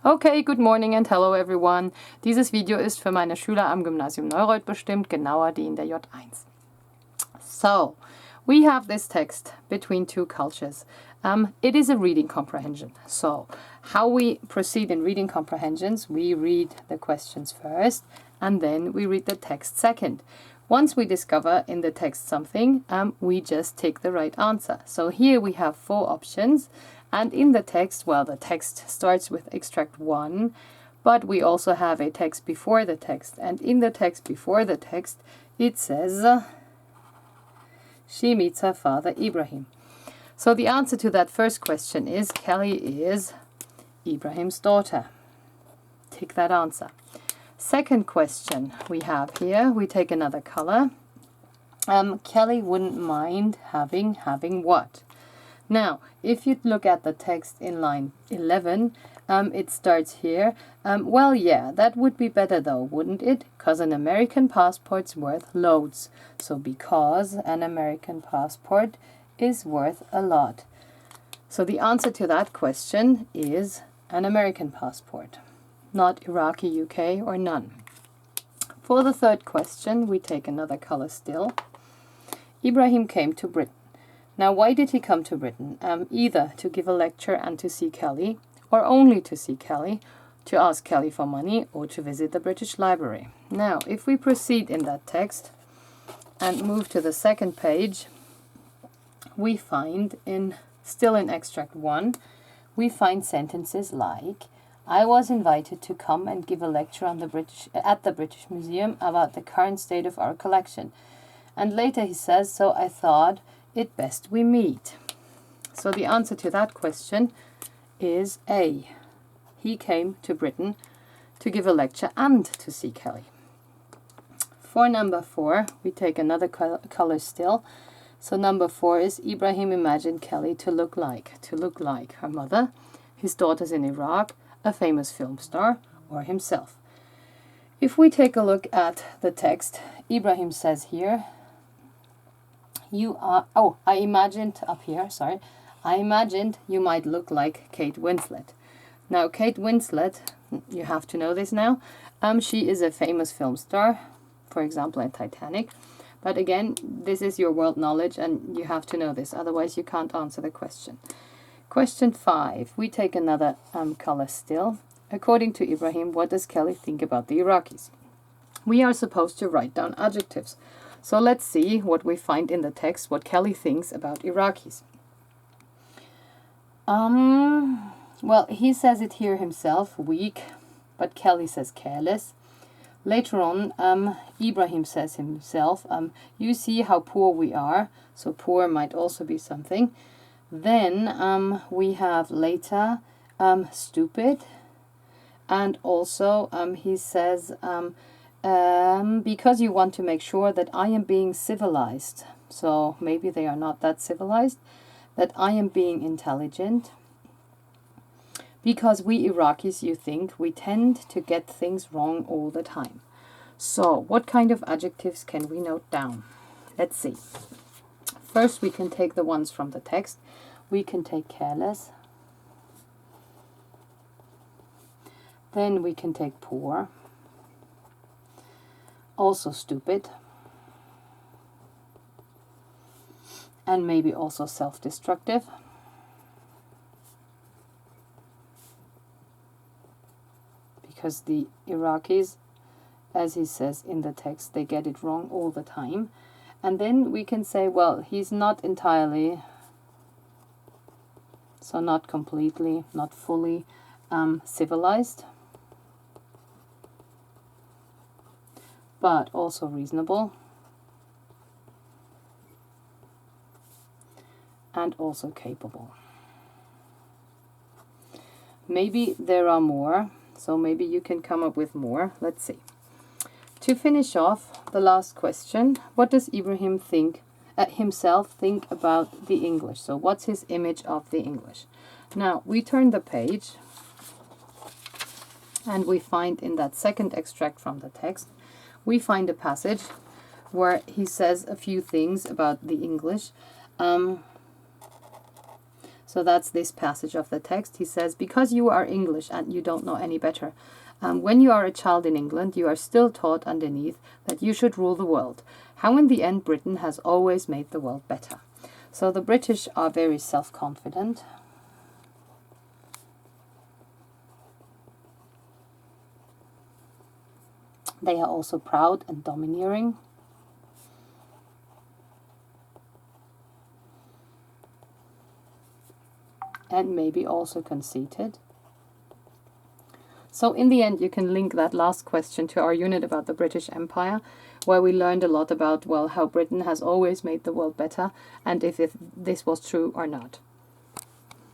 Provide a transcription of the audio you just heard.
Okay, good morning and hello everyone. Dieses Video ist für meine Schüler am Gymnasium Neureuth bestimmt, genauer die in der J1. So, we have this text between two cultures. It is a reading comprehension. So, how we proceed in reading comprehensions, we read the questions first and then we read the text second. Once we discover in the text something, we just take the right answer. So here we have 4 options. And in the text, well, the text starts with extract 1, but we also have a text before the text. And in the text before the text, it says, she meets her father Ibrahim. So the answer to that first question is, Kelly is Ibrahim's daughter. Take that answer. Second question we have here, we take another color. Kelly wouldn't mind having what? Now, if you look at the text in line 11, it starts here. Well, yeah, that would be better though, wouldn't it? Because an American passport's worth loads. So because an American passport is worth a lot. So the answer to that question is an American passport, not Iraqi, UK, or none. For the third question, we take another color still. Ibrahim came to Britain. Now, why did he come to Britain? Either to give a lecture and to see Kelly, or only to see Kelly, to ask Kelly for money, or to visit the British Library. Now, if we proceed in that text and move to the second page, we find still in extract 1, we find sentences like, I was invited to come and give a lecture at the British Museum about the current state of our collection. And later he says, so I thought it best we meet. So the answer to that question is A. He came to Britain to give a lecture and to see Kelly. For number 4, we take another color still. So number 4 is Ibrahim imagined Kelly to look like her mother, his daughters in Iraq, a famous film star, or himself. If we take a look at the text, Ibrahim says here, I imagined you might look like Kate Winslet. Now, Kate Winslet, you have to know this now, she is a famous film star, for example, in Titanic. But again, this is your world knowledge and you have to know this, otherwise you can't answer the question. Question 5, we take another color still. According to Ibrahim, what does Kelly think about the Iraqis? We are supposed to write down adjectives. So let's see what we find in the text, what Kelly thinks about Iraqis. Well, he says it here himself, weak, but Kelly says careless. Later on, Ibrahim says himself, you see how poor we are, so poor might also be something. Then we have later, stupid, and also he says, because you want to make sure that I am being civilized. So maybe they are not that civilized. That I am being intelligent. Because we Iraqis, you think, we tend to get things wrong all the time. So what kind of adjectives can we note down? Let's see. First, we can take the ones from the text. We can take careless. Then we can take poor. Also stupid, and maybe also self-destructive, because the Iraqis, as he says in the text, they get it wrong all the time. And then we can say, well, he's not entirely, so not completely, not fully civilized, but also reasonable, and also capable. Maybe there are more, so maybe you can come up with more. Let's see. To finish off the last question, what does Ibrahim himself think about the English? So what's his image of the English? Now, we turn the page, and we find in that second extract from the text, we find a passage where he says a few things about the English. So that's this passage of the text. He says, because you are English and you don't know any better. When you are a child in England, you are still taught underneath that you should rule the world. How in the end Britain has always made the world better. So the British are very self-confident. They are also proud and domineering. And maybe also conceited. So in the end, you can link that last question to our unit about the British Empire, where we learned a lot about, well, how Britain has always made the world better, and if this was true or not.